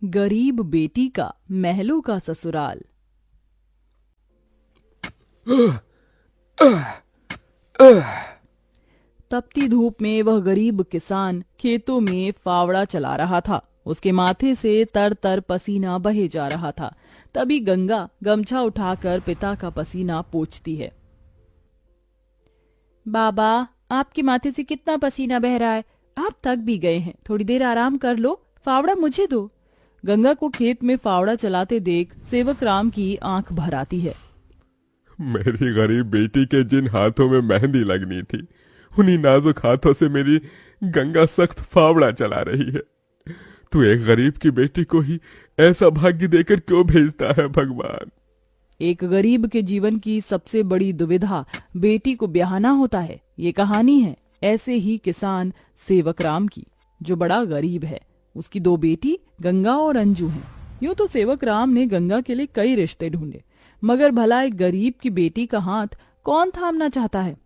गरीब बेटी का महलों का ससुराल। तपती धूप में वह गरीब किसान खेतों में फावड़ा चला रहा था। उसके माथे से तर तर पसीना बहे जा रहा था। तभी गंगा गमछा उठाकर पिता का पसीना पोंछती है। बाबा, आपके माथे से कितना पसीना बह रहा है। आप थक भी गए हैं, थोड़ी देर आराम कर लो। फावड़ा मुझे दो। गंगा को खेत में फावड़ा चलाते देख सेवक राम की आंख भर आती है। मेरी गरीब बेटी के जिन हाथों में मेहंदी लगनी थी, उन्हीं नाजुक हाथों से मेरी गंगा सख्त फावड़ा चला रही है। तू एक गरीब की बेटी को ही ऐसा भाग्य देकर क्यों भेजता है भगवान? एक गरीब के जीवन की सबसे बड़ी दुविधा बेटी को ब्याहना होता है। ये कहानी है ऐसे ही किसान सेवक राम की, जो बड़ा गरीब है। उसकी दो बेटी गंगा और अंजू हैं। यूं तो सेवक राम ने गंगा के लिए कई रिश्ते ढूंढे, मगर भला एक गरीब की बेटी का हाथ कौन थामना चाहता है।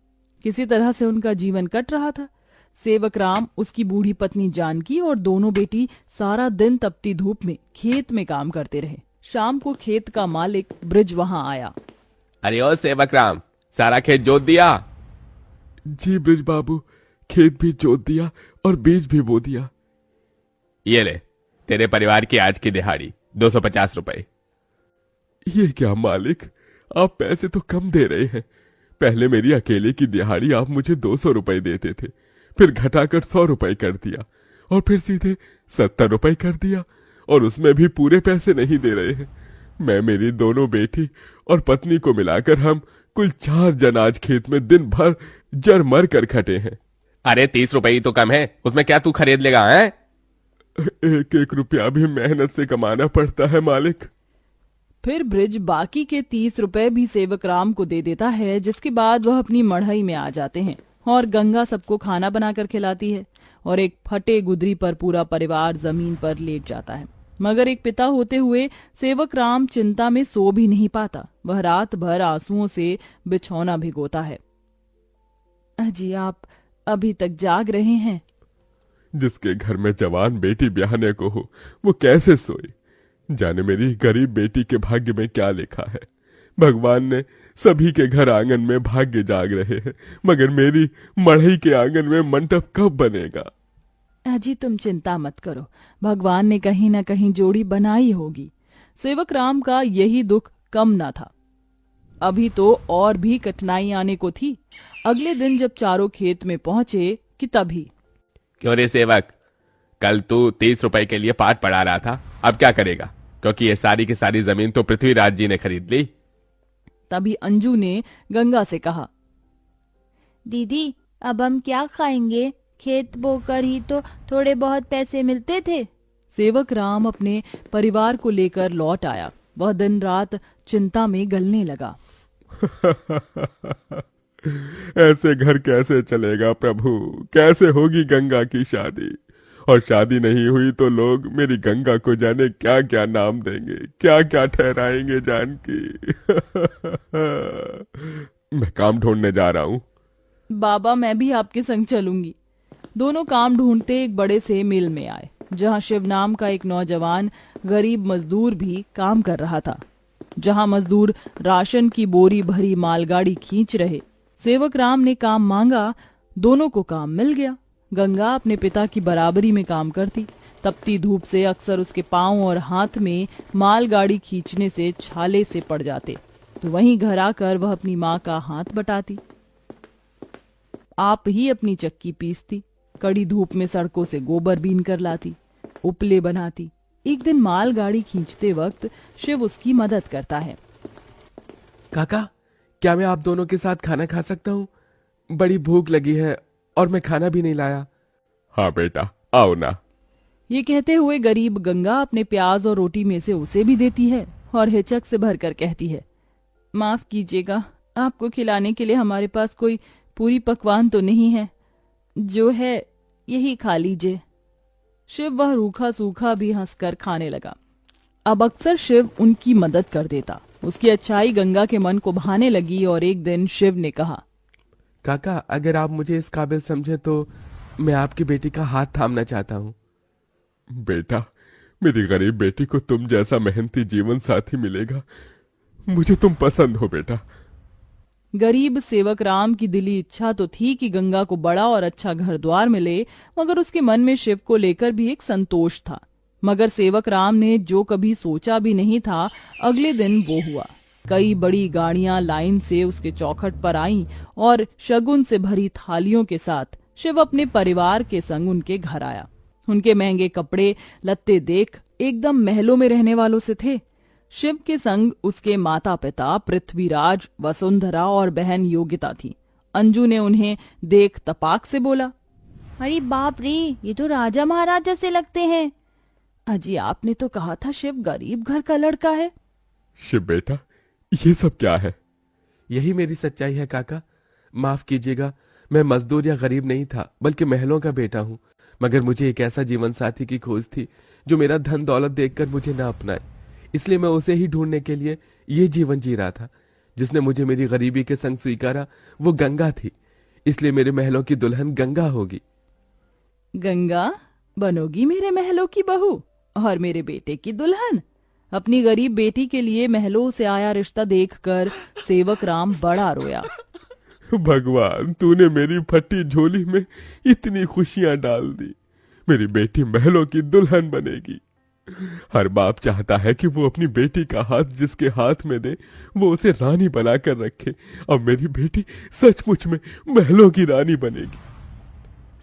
किसी तरह से उनका जीवन कट रहा था। सेवक राम, उसकी बूढ़ी पत्नी जानकी और दोनों बेटी सारा दिन तपती धूप में खेत में काम करते रहे। शाम को खेत का मालिक ब्रिज वहां आया। अरे ओ सेवक राम, सारा खेत जोत दिया? जी ब्रिज बाबू, खेत भी जोत दिया और बीज भी बो दिया। ये ले, तेरे परिवार की आज की दिहाड़ी 250 रुपए। ये क्या मालिक, आप पैसे तो कम दे रहे हैं। पहले मेरी अकेले की दिहाड़ी आप मुझे 200 रुपए देते थे, फिर घटाकर 100 रुपए कर दिया और फिर सीधे 70 रुपए कर दिया, और उसमें भी पूरे पैसे नहीं दे रहे हैं। मैं, मेरी दोनों बेटी और पत्नी को मिलाकर हम कुल 4 जन आज खेत में दिन भर जर मर कर खटे हैं। अरे 30 रुपए ही तो कम है, उसमें क्या तू खरीद लेगा? है एक एक रुपया भी मेहनत से कमाना पड़ता है मालिक। फिर ब्रिज बाकी के 30 रुपए भी सेवक राम को दे देता है, जिसके बाद वह अपनी मढ़ई में आ जाते हैं और गंगा सबको खाना बनाकर खिलाती है और एक फटे गुदरी पर पूरा परिवार जमीन पर लेट जाता है। मगर एक पिता होते हुए सेवक राम चिंता में सो भी नहीं पाता। वह रात भर आंसुओं से बिछौना भिगोता है। अजी, आप अभी तक जाग रहे हैं? जिसके घर में जवान बेटी ब्याहने को हो, वो कैसे सोए? जाने मेरी गरीब बेटी के भाग्य में क्या लिखा है। भगवान ने सभी के घर आंगन में भाग्य जाग रहे हैं, मगर मेरी मढ़ई के आंगन में मंडप कब बनेगा? अजी, तुम चिंता मत करो, भगवान ने कहीं न कहीं जोड़ी बनाई होगी। सेवक राम का यही दुख कम न था। अभी तो और भी कठिनाई आने को थी। अगले दिन जब चारों खेत में पहुंचे कि तभी। क्यों रे सेवक, कल तू 30 रुपए के लिए पाठ पढ़ा रहा था, अब क्या करेगा? क्योंकि ये सारी की सारी जमीन तो पृथ्वीराज जी ने खरीद ली। तभी अंजू ने गंगा से कहा, दीदी, अब हम क्या खाएंगे? खेत बोकर ही तो थोड़े बहुत पैसे मिलते थे। सेवक राम अपने परिवार को लेकर लौट आया। वह दिन रात चिंता में गलने लगा। ऐसे घर कैसे चलेगा प्रभु? कैसे होगी गंगा की शादी? और शादी नहीं हुई तो लोग मेरी गंगा को जाने क्या क्या नाम देंगे, क्या क्या ठहराएंगे जानकी। मैं काम ढूंढने जा रहा हूँ। बाबा, मैं भी आपके संग चलूंगी। दोनों काम ढूंढते एक बड़े से मिल में आए, जहां शिव नाम का एक नौजवान गरीब मजदूर भी काम कर रहा था। जहां मजदूर राशन की बोरी भरी मालगाड़ी खींच रहे। सेवक राम ने काम मांगा, दोनों को काम मिल गया। गंगा अपने पिता की बराबरी में काम करती। तपती धूप से अक्सर उसके पांव और हाथ में मालगाड़ी खींचने से छाले से पड़ जाते, तो वहीं घर आकर वह अपनी माँ का हाथ बटाती। आप ही अपनी चक्की पीसती, कड़ी धूप में सड़कों से गोबर बीन कर लाती, उपले बनाती। एक दिन मालगाड़ी खींचते वक्त शिव उसकी मदद करता है। काका, क्या मैं आप दोनों के साथ खाना खा सकता हूँ? बड़ी भूख लगी है और मैं खाना भी नहीं लाया। हाँ बेटा, आओ ना। ये कहते हुए गरीब गंगा अपने प्याज और रोटी में से उसे भी देती है और हिचक से भरकर कहती है, माफ कीजिएगा, आपको खिलाने के लिए हमारे पास कोई पूरी पकवान तो नहीं है। जो है यही खा लीजिए। शिव वह रूखा सूखा भी हंसकर खाने लगा। अब अक्सर शिव उनकी मदद कर देता। उसकी अच्छाई गंगा के मन को भाने लगी और एक दिन शिव ने कहा, काका, अगर आप मुझे इस काबिल समझे तो मैं आपकी बेटी का हाथ थामना चाहता हूँ। बेटा, मेरी गरीब बेटी को तुम जैसा मेहनती जीवन साथी मिलेगा। मुझे तुम पसंद हो बेटा। गरीब सेवक राम की दिली इच्छा तो थी कि गंगा को बड़ा और अच्छा घर द्वार मिले, मगर उसके मन में शिव को लेकर भी एक संतोष था। मगर सेवक राम ने जो कभी सोचा भी नहीं था, अगले दिन वो हुआ। कई बड़ी गाड़ियां लाइन से उसके चौखट पर आईं और शगुन से भरी थालियों के साथ शिव अपने परिवार के संग उनके घर आया। उनके महंगे कपड़े लत्ते देख एकदम महलों में रहने वालों से थे। शिव के संग उसके माता पिता पृथ्वीराज, वसुंधरा और बहन योगिता थी। अंजू ने उन्हें देख तपाक से बोला, अरे बाप रे, ये तो राजा महाराजा से लगते हैं। अजी आपने तो कहा था शिव गरीब घर का लड़का है। शिव बेटा, ये सब क्या है? यही मेरी सच्चाई है काका। माफ कीजिएगा, मैं मजदूर या गरीब नहीं था, बल्कि महलों का बेटा हूँ। मगर मुझे एक ऐसा जीवन साथी की खोज थी जो मेरा धन दौलत देखकर मुझे न अपनाए। इसलिए मैं उसे ही ढूंढने के लिए ये जीवन जी रहा था। जिसने मुझे मेरी गरीबी के संग स्वीकारा वो गंगा थी। इसलिए मेरे महलों की दुल्हन गंगा होगी। गंगा बनोगी मेरे महलों की बहू और मेरे बेटे की दुल्हन? अपनी गरीब बेटी के लिए महलों से आया रिश्ता देखकर सेवक राम बड़ा रोया। भगवान, तूने मेरी फटी झोली में इतनी खुशियां डाल दी। मेरी बेटी महलों की दुल्हन बनेगी। हर बाप चाहता है कि वो अपनी बेटी का हाथ जिसके हाथ में दे वो उसे रानी बनाकर रखे। अब मेरी बेटी सचमुच में महलों की रानी बनेगी।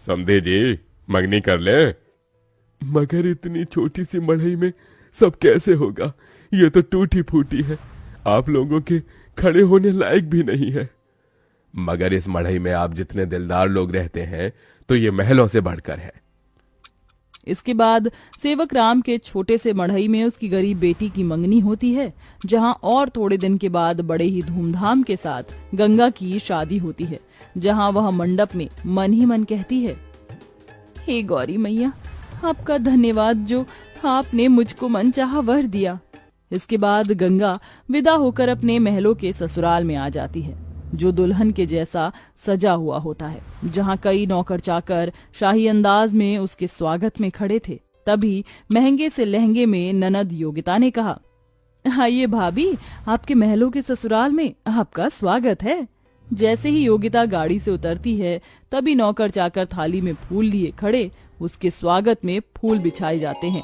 समझे जी, मंगनी कर ले। मगर इतनी छोटी सी मड़ई में सब कैसे होगा? ये तो टूटी फूटी है, आप लोगों के खड़े होने लायक भी नहीं है। मगर इस मढ़ई में आप जितने दिलदार लोग रहते हैं तो ये महलों से बढ़कर है। इसके बाद सेवक राम के छोटे से मढ़ई में उसकी गरीब बेटी की मंगनी होती है, जहां और थोड़े दिन के बाद बड़े ही धूमधाम के साथ गंगा की शादी होती है, जहां वह मंडप में मन ही मन कहती है, हे गौरी मैया, आपका धन्यवाद जो आपने मुझको मनचाहा वर दिया। इसके बाद गंगा विदा होकर अपने महलों के ससुराल में आ जाती है, जो दुल्हन के जैसा सजा हुआ होता है, जहां कई नौकर चाकर शाही अंदाज में उसके स्वागत में खड़े थे। तभी महंगे से लहंगे में ननद योगिता ने कहा, आइए भाभी, आपके महलों के ससुराल में आपका स्वागत है। जैसे ही योगिता गाड़ी से उतरती है, तभी नौकर चाकर थाली में फूल लिए खड़े उसके स्वागत में फूल बिछाए जाते हैं।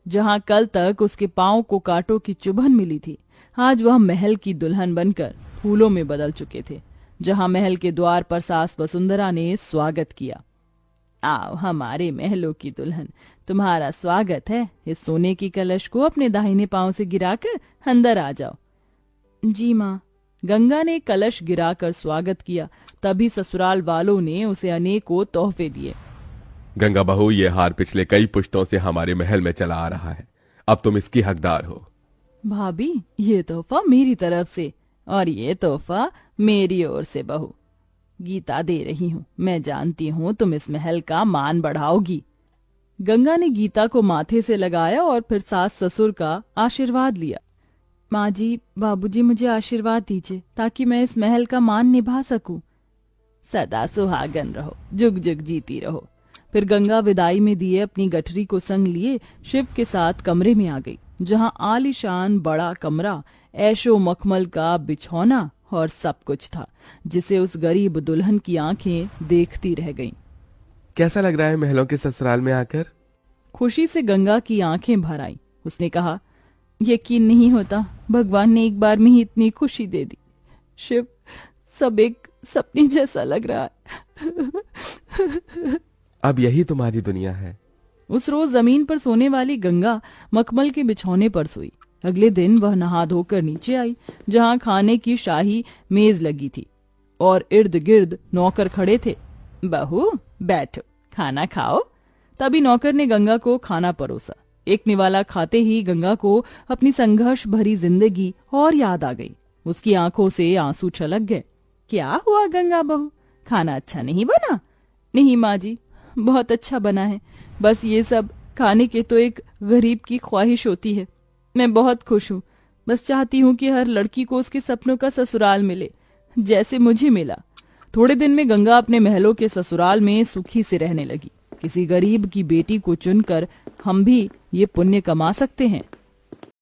जहां कल तक उसके पांव को कांटों की चुभन मिली थी, आज वह महल की दुल्हन बनकर फूलों में बदल चुके थे। जहां महल के द्वार पर सास वसुंधरा ने स्वागत किया, आओ हमारे महलों की दुल्हन, तुम्हारा स्वागत है। इस सोने की कलश को अपने दाहिने पांव से गिराकर अंदर आ जाओ। जी माँ। गंगा ने कलश गिराकर स्वागत किया। तभी ससुराल वालों ने उसे अनेकों तोहफे दिए। गंगा बहू, ये हार पिछले कई पुश्तों से हमारे महल में चला आ रहा है, अब तुम इसकी हकदार हो। भाभी, ये तोहफा मेरी तरफ से और ये तोहफा मेरी ओर से बहू। गीता दे रही हूँ, मैं जानती हूँ तुम इस महल का मान बढ़ाओगी। गंगा ने गीता को माथे से लगाया और फिर सास ससुर का आशीर्वाद लिया। माँ जी, बाबूजी, मुझे आशीर्वाद दीजिए ताकि मैं इस महल का मान निभा सकूं। सदा सुहागन रहो, जुग जुग जीती रहो। फिर गंगा विदाई में दिए अपनी गठरी को संग लिए शिव के साथ कमरे में आ गई, जहां आलीशान बड़ा कमरा, ऐशो मखमल का बिछौना और सब कुछ था, जिसे उस गरीब दुल्हन की आंखें देखती रह गईं। कैसा लग रहा है महलों के ससुराल में आकर? खुशी से गंगा की आंखें भर आईं। उसने कहा, यकीन नहीं होता, भगवान ने एक बार में ही इतनी खुशी दे दी। शिव, सब एक सपने जैसा लग रहा है। अब यही तुम्हारी दुनिया है। उस रोज जमीन पर सोने वाली गंगा मखमल के बिछौने पर सोई। अगले दिन वह नहा धोकर नीचे आई, जहां खाने की शाही मेज लगी थी और इर्द गिर्द नौकर खड़े थे। बहू बैठो, खाना खाओ। तभी नौकर ने गंगा को खाना परोसा। एक निवाला खाते ही गंगा को अपनी संघर्ष भरी जिंदगी और याद आ गई। उसकी आंखों से आंसू छलक गए। क्या हुआ गंगा बहू, खाना अच्छा नहीं बना? नहीं माँ जी, बहुत अच्छा बना है, बस ये सब खाने के तो एक गरीब की ख्वाहिश होती है। मैं बहुत खुश हूँ, बस चाहती हूँ कि हर लड़की को उसके सपनों का ससुराल मिले, जैसे मुझे मिला। थोड़े दिन में गंगा अपने महलों के ससुराल में सुखी से रहने लगी। किसी गरीब की बेटी को चुनकर हम भी ये पुण्य कमा सकते हैं।